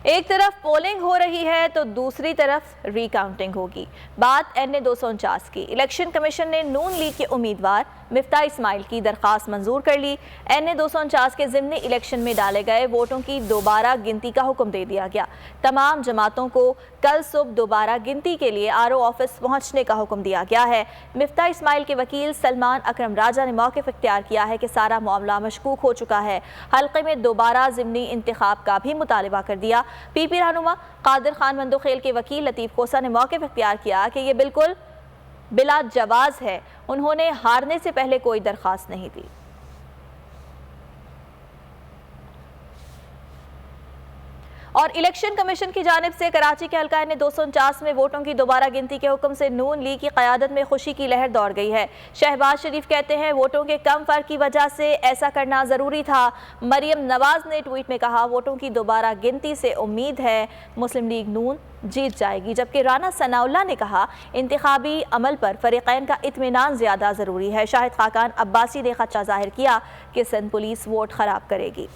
एक तरफ पोलिंग हो रही है तो दूसरी तरफ रिकाउंटिंग होगी। बात NA 249 की। इलेक्शन कमीशन ने नून लीग के उम्मीदवार मिफ्ता इस्माइल की दरखास्त मंजूर कर ली। NA 249 के ज़िमनी इलेक्शन में डाले गए वोटों की दोबारा गिनती का हुक्म दे दिया गया। तमाम जमातों को कल सुबह दोबारा गिनती के लिए RO ऑफिस पहुंचने का हुक्म दिया गया है। मिफ्ता इस्माइल के वकील सलमान अकरम राजा ने मौक़िफ़ इख्तियार किया है कि सारा मामला मशकूक हो चुका है। हल्के में दोबारा ज़िमनी इंतखाब का भी मुतालबा कर दिया। PP रहनुमा कादिर खान मंदोखेल के वकील लतीफ़ खोसा ने मौक़िफ़ इख्तियार किया कि ये बिल्कुल बिला जवाज़ है। उन्होंने हारने से पहले कोई दरख्वास्त नहीं दी। और इलेक्शन कमीशन की जानिब से कराची के हल्का NA 249 में वोटों की दोबारा गिनती के हुक्म से नून लीग की क़यादत में खुशी की लहर दौड़ गई है। शहबाज शरीफ कहते हैं वोटों के कम फ़र्क की वजह से ऐसा करना ज़रूरी था। मरियम नवाज ने ट्वीट में कहा वोटों की दोबारा गिनती से उम्मीद है मुस्लिम लीग नून जीत जाएगी। जबकि राना सनाउल्लाह ने कहा इंतखाबी अमल पर फरीक़ैन का इत्मीनान ज़्यादा ज़रूरी है। शाहिद खाकान अब्बासी ने खदशा ज़ाहिर किया कि सिंध पुलिस वोट ख़राब करेगी।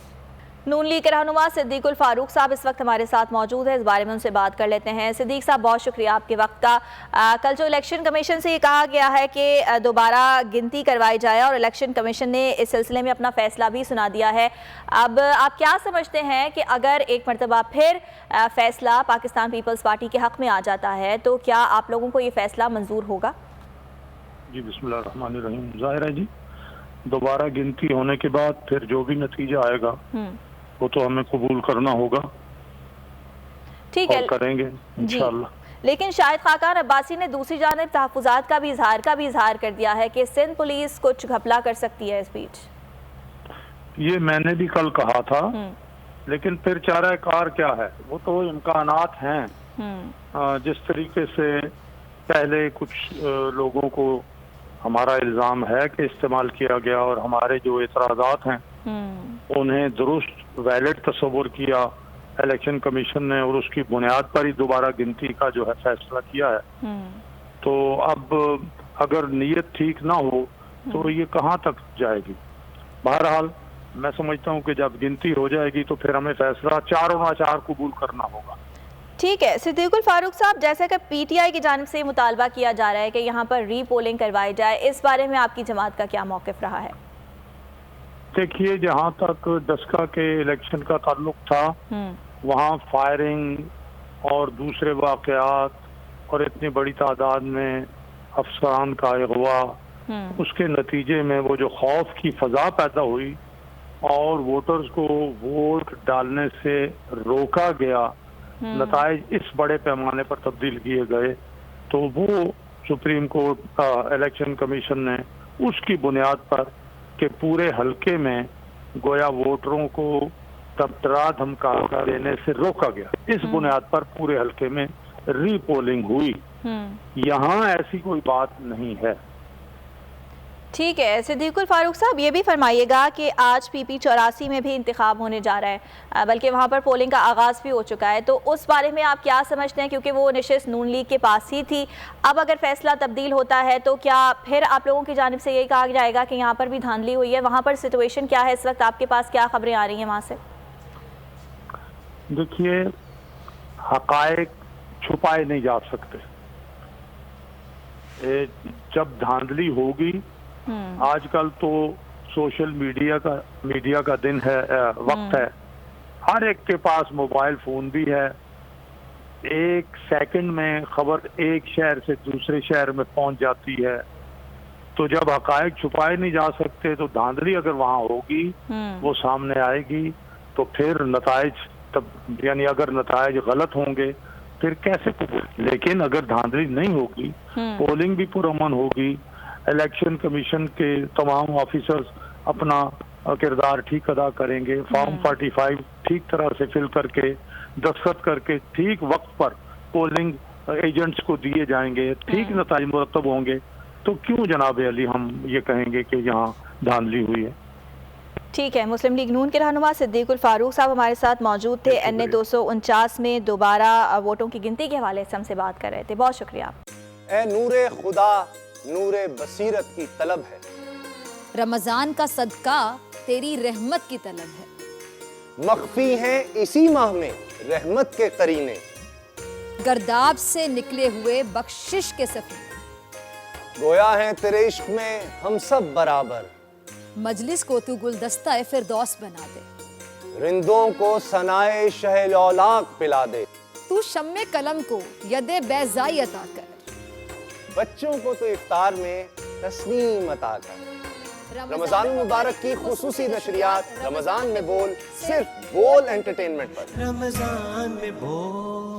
नून लीग के रहनुमा सिद्दीकुल फारूक साहब इस वक्त हमारे साथ मौजूद है। इस बारे में उनसे बात कर लेते हैं। सिद्दीक साहब, बहुत शुक्रिया आपके वक्त का। कल जो इलेक्शन कमीशन से ये कहा गया है कि दोबारा गिनती करवाई जाए और इलेक्शन कमीशन ने इस सिलसिले में अपना फैसला भी सुना दिया है। अब आप क्या समझते हैं कि अगर एक मरतबा फिर फैसला पाकिस्तान पीपल्स पार्टी के हक़ में आ जाता है तो क्या आप लोगों को ये फैसला मंजूर होगा? जी बिस्मिल्लाहिर्रहमानिर्रहीम। जाहिर है जी, दोबारा गिनती होने के बाद फिर जो भी नतीजा आएगा वो तो हमें कबूल करना होगा। ठीक है, करेंगे इंशाअल्लाह। लेकिन शाहिद खाकान अब्बासी ने दूसरी जानिब तहफ़्फ़ुज़ात का भी इजहार कर दिया है कि सिंध पुलिस कुछ घपला कर सकती है इस बीच। ये मैंने भी कल कहा था, लेकिन फिर चारा कार क्या है, वो तो इम्कानात हैं। जिस तरीके से पहले कुछ लोगों को हमारा इल्ज़ाम है कि इस्तेमाल किया गया और हमारे जो एतराज़ात हैं उन्हें दुरुस्त वैलिड तस्वुर किया इलेक्शन कमीशन ने और उसकी बुनियाद पर ही दोबारा गिनती का जो है फैसला किया है। तो अब अगर नीयत ठीक ना हो तो ये कहाँ तक जाएगी। बहरहाल मैं समझता हूँ कि जब गिनती हो जाएगी तो फिर हमें फैसला चारों नाचार कबूल करना होगा। ठीक है सिद्दीकुल फारूक साहब, जैसा कि PTI की जानिब से मुतालबा किया जा रहा है कि यहाँ पर रीपोलिंग करवाई जाए, इस बारे में आपकी जमात का क्या मौक़िफ़ रहा है? देखिए, जहाँ तक दस्का के इलेक्शन का ताल्लुक था वहाँ फायरिंग और दूसरे वाक़यात और इतनी बड़ी तादाद में अफसरान का अगवा, उसके नतीजे में वो जो खौफ की फ़ज़ा पैदा हुई और वोटर्स को वोट डालने से रोका गया, नताइज इस बड़े पैमाने पर तब्दील किए गए, तो वो सुप्रीम कोर्ट इलेक्शन कमीशन ने उसकी बुनियाद पर कि पूरे हल्के में गोया वोटरों को तबदरा धमका देने से रोका गया, इस बुनियाद पर पूरे हल्के में रीपोलिंग हुई। यहाँ ऐसी कोई बात नहीं है। ठीक है सिद्दीकुल फारूक साहब, ये भी फरमाइएगा कि आज PP 84 में भी इंतखाब होने जा रहा है, बल्कि वहाँ पर पोलिंग का आगाज़ भी हो चुका है, तो उस बारे में आप क्या समझते हैं? क्योंकि वो नशिस्त नून लीग के पास ही थी, अब अगर फैसला तब्दील होता है तो क्या फिर आप लोगों की जानिब से यही कहा जाएगा कि यहाँ पर भी धांधली हुई है? वहाँ पर सिचुएशन क्या है इस वक्त, आपके पास क्या खबरें आ रही हैं वहाँ से? देखिए, हक़ाइक़ छुपाए नहीं जा सकते। जब धांधली होगी, आजकल तो सोशल मीडिया का दिन है, वक्त है, हर एक के पास मोबाइल फोन भी है। एक सेकंड में खबर एक शहर से दूसरे शहर में पहुंच जाती है। तो जब हक़ाइक़ छुपाए नहीं जा सकते तो धांधली अगर वहां होगी वो सामने आएगी, तो फिर नताइज तब यानी अगर नताइज गलत होंगे फिर कैसे। लेकिन अगर धांधली नहीं होगी, पोलिंग भी पुरअमन होगी, इलेक्शन कमीशन के तमाम ऑफिसर्स अपना किरदार ठीक अदा करेंगे, फॉर्म 45 ठीक तरह से फिल करके दस्तखत करके ठीक वक्त पर पोलिंग एजेंट्स को दिए जाएंगे, ठीक नताइज मुरतब होंगे, तो क्यों जनाब अली हम ये कहेंगे कि यहाँ धांधली हुई है। ठीक है, मुस्लिम लीग नून के रहनुमा सिद्दीकुल फारूक साहब हमारे साथ मौजूद थे। NA 249 में दोबारा वोटों की गिनती के हवाले से हमसे बात कर रहे थे। बहुत शुक्रिया। ए नूरे खुदा नूरे बसीरत की तलब है, रमजान का सदका तेरी रहमत की तलब है। मख्फी है इसी माह में रहमत के करीने, गर्दाब से निकले हुए बख्शिश के सफीने, गोया है तेरे इश्क में हम सब बराबर, मजलिस को तू गुलदस्ता फिरदौस बना दे, रिंदों को सनाए शहलौलाक पिला दे, तू शम्मे कलम को यदे बैज़ाई अता कर, बच्चों को तो इफ्तार में तस्नीम अता कर। रमजान मुबारक की खुसूसी नशरियात रमजान में बोल, सिर्फ बोल एंटरटेनमेंट पर। रमजान में बोल।